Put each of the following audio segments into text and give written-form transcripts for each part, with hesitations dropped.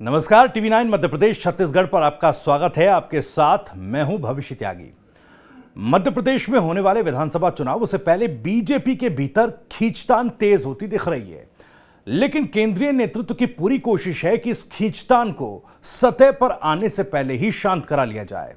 नमस्कार, टीवी 9 मध्य प्रदेश छत्तीसगढ़ पर आपका स्वागत है। आपके साथ मैं हूं भविष्य त्यागी। मध्य प्रदेश में होने वाले विधानसभा चुनावों से पहले बीजेपी के भीतर खींचतान तेज होती दिख रही है, लेकिन केंद्रीय नेतृत्व की पूरी कोशिश है कि इस खींचतान को सतह पर आने से पहले ही शांत करा लिया जाए।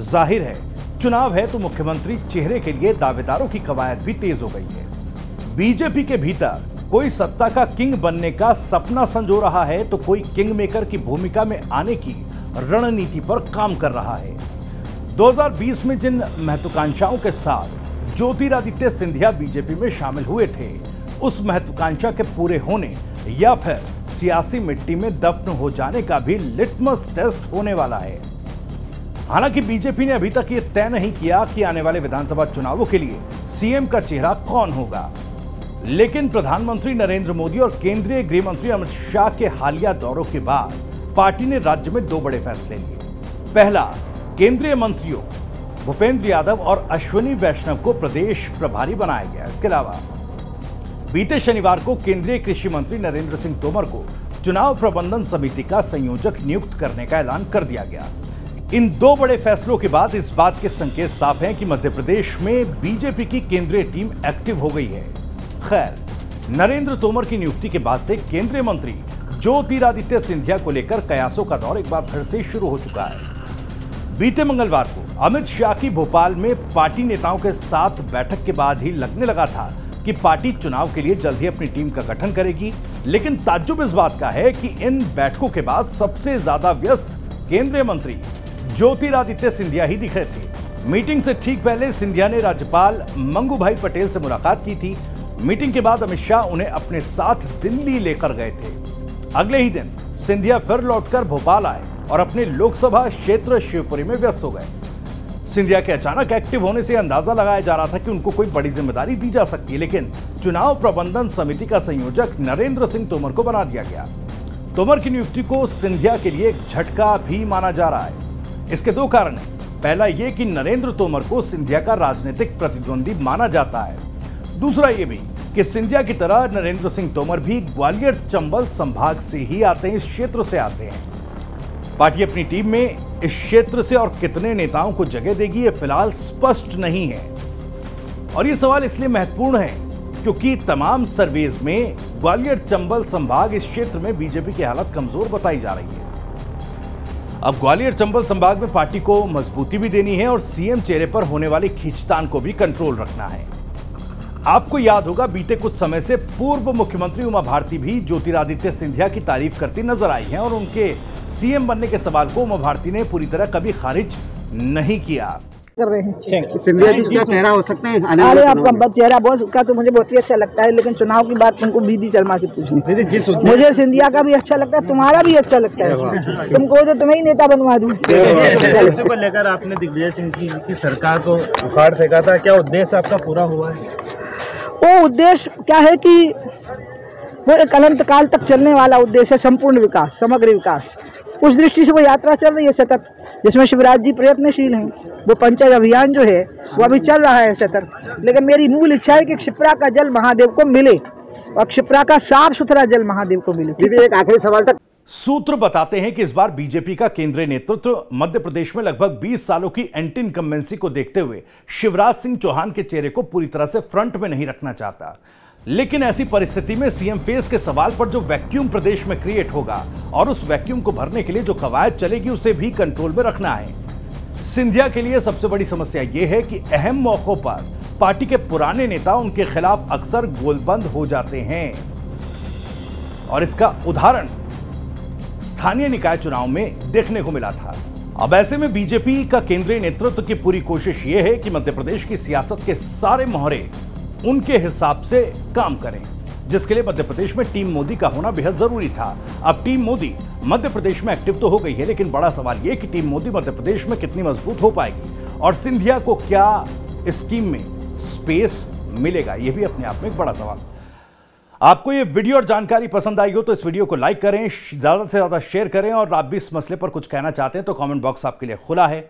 जाहिर है, चुनाव है तो मुख्यमंत्री चेहरे के लिए दावेदारों की कवायद भी तेज हो गई है। बीजेपी के भीतर कोई सत्ता का किंग बनने का सपना संजो रहा है तो कोई किंग मेकर की भूमिका में आने की रणनीति पर काम कर रहा है। 2020 में जिन महत्वाकांक्षाओं के साथ ज्योतिरादित्य सिंधिया बीजेपी में शामिल हुए थे, उस महत्वाकांक्षा के पूरे होने या फिर सियासी मिट्टी में दफन हो जाने का भी लिटमस टेस्ट होने वाला है। हालांकि बीजेपी ने अभी तक ये तय नहीं किया कि आने वाले विधानसभा चुनावों के लिए सीएम का चेहरा कौन होगा, लेकिन प्रधानमंत्री नरेंद्र मोदी और केंद्रीय गृह मंत्री अमित शाह के हालिया दौरों के बाद पार्टी ने राज्य में दो बड़े फैसले लिए। पहला, केंद्रीय मंत्रियों भूपेंद्र यादव और अश्विनी वैष्णव को प्रदेश प्रभारी बनाया गया। इसके अलावा बीते शनिवार को केंद्रीय कृषि मंत्री नरेंद्र सिंह तोमर को चुनाव प्रबंधन समिति का संयोजक नियुक्त करने का ऐलान कर दिया गया। इन दो बड़े फैसलों के बाद इस बात के संकेत साफ हैं कि मध्य प्रदेश में बीजेपी की केंद्रीय टीम एक्टिव हो गई है। खैर, नरेंद्र तोमर की नियुक्ति के बाद से केंद्रीय मंत्री ज्योतिरादित्य सिंधिया को लेकर कयासों का दौर एक बार फिर से शुरू हो चुका है। बीते मंगलवार को अमित शाह की भोपाल में पार्टी नेताओं के साथ बैठक के बाद ही लगने लगा था कि पार्टी चुनाव के लिए जल्द ही अपनी टीम का गठन करेगी, लेकिन ताज्जुब इस बात का है कि इन बैठकों के बाद सबसे ज्यादा व्यस्त केंद्रीय मंत्री ज्योतिरादित्य सिंधिया ही दिख रहे थे। मीटिंग से ठीक पहले सिंधिया ने राज्यपाल मंगूभाई पटेल से मुलाकात की थी। मीटिंग के बाद अमित शाह उन्हें अपने साथ दिल्ली लेकर गए थे। अगले ही दिन सिंधिया फिर लौटकर भोपाल आए और अपने लोकसभा क्षेत्र शिवपुरी में व्यस्त हो गए। सिंधिया के अचानक एक्टिव होने से अंदाजा लगाया जा रहा था कि उनको कोई बड़ी जिम्मेदारी दी जा सकती है, लेकिन चुनाव प्रबंधन समिति का संयोजक नरेंद्र सिंह तोमर को बना दिया गया। तोमर की नियुक्ति को सिंधिया के लिए एक झटका भी माना जा रहा है। इसके दो कारण हैं। पहला ये कि नरेंद्र तोमर को सिंधिया का राजनीतिक प्रतिद्वंदी माना जाता है। दूसरा ये भी कि सिंधिया की तरह नरेंद्र सिंह तोमर भी ग्वालियर चंबल संभाग से ही आते हैं, इस क्षेत्र से आते हैं। पार्टी अपनी टीम में इस क्षेत्र से और कितने नेताओं को जगह देगी, ये फिलहाल स्पष्ट नहीं है। और ये सवाल इसलिए महत्वपूर्ण है क्योंकि तमाम सर्वेज में ग्वालियर चंबल संभाग इस क्षेत्र में बीजेपी की हालत कमजोर बताई जा रही है। अब ग्वालियर चंबल संभाग में पार्टी को मजबूती भी देनी है और सीएम चेहरे पर होने वाली खींचतान को भी कंट्रोल रखना है। आपको याद होगा, बीते कुछ समय से पूर्व मुख्यमंत्री उमा भारती भी ज्योतिरादित्य सिंधिया की तारीफ करती नजर आई हैं और उनके सीएम बनने के सवाल को उमा भारती ने पूरी तरह कभी खारिज नहीं किया। कर रहे हैं सिंधिया जी क्या चेहरा हो सकते हैं? अरे आपका चेहरा बहुत उसका तो मुझे बहुत ही अच्छा लगता है, लेकिन चुनाव की बात तुमको बीडी शर्मा से पूछनी। मुझे सिंधिया का भी अच्छा लगता है, तुम्हारा भी अच्छा लगता है। तुमको तो तुम्हें ही नेता बनवा दूं। इसी को लेकर आपने दिग्विजय सिंह की सरकार को उखाड़ फेंका था, क्या उद्देश्य आपका पूरा हुआ है? वो उद्देश्य क्या है कि वो एक अनंत काल तक चलने वाला उद्देश्य है, संपूर्ण विकास, समग्र विकास। उस दृष्टि से वो यात्रा चल रही है सतत, जिसमें शिवराज जी प्रयत्नशील हैं। वो पंचायत अभियान जो है वो अभी चल रहा है सतत, लेकिन मेरी मूल इच्छा है कि क्षिप्रा का जल महादेव को मिले और क्षिप्रा का साफ सुथरा जल महादेव को मिले। एक आखिरी सवाल तक सूत्र बताते हैं कि इस बार बीजेपी का केंद्रीय नेतृत्व मध्य प्रदेश में लगभग 20 सालों की एंटी इनकम्बेंसी को देखते हुए शिवराज सिंह चौहान के चेहरे को पूरी तरह से फ्रंट में नहीं रखना चाहता। लेकिन ऐसी परिस्थिति में सीएम फेस के सवाल पर जो वैक्यूम प्रदेश में क्रिएट होगा और उस वैक्यूम को भरने के लिए जो कवायद चलेगी उसे भी कंट्रोल में रखना है। सिंधिया के लिए सबसे बड़ी समस्या यह है कि अहम मौकों पर पार्टी के पुराने नेता उनके खिलाफ अक्सर गोलबंद हो जाते हैं और इसका उदाहरण स्थानीय निकाय चुनाव में देखने को मिला था। अब ऐसे में बीजेपी का केंद्रीय नेतृत्व की पूरी कोशिश यह है कि मध्य प्रदेश की सियासत के सारे मोहरे उनके हिसाब से काम करें, जिसके लिए मध्य प्रदेश में टीम मोदी का होना बेहद जरूरी था। अब टीम मोदी मध्य प्रदेश में एक्टिव तो हो गई है, लेकिन बड़ा सवाल यह कि टीम मोदी मध्य प्रदेश में कितनी मजबूत हो पाएगी और सिंधिया को क्या इस टीम में स्पेस मिलेगा, यह भी अपने आप में एक बड़ा सवाल। आपको ये वीडियो और जानकारी पसंद आई हो तो इस वीडियो को लाइक करें, ज्यादा से ज्यादा शेयर करें और आप भी इस मसले पर कुछ कहना चाहते हैं तो कमेंट बॉक्स आपके लिए खुला है।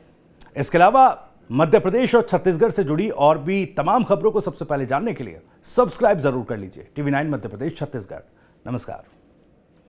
इसके अलावा मध्य प्रदेश और छत्तीसगढ़ से जुड़ी और भी तमाम खबरों को सबसे पहले जानने के लिए सब्सक्राइब जरूर कर लीजिए टीवी 9 मध्य प्रदेश छत्तीसगढ़। नमस्कार।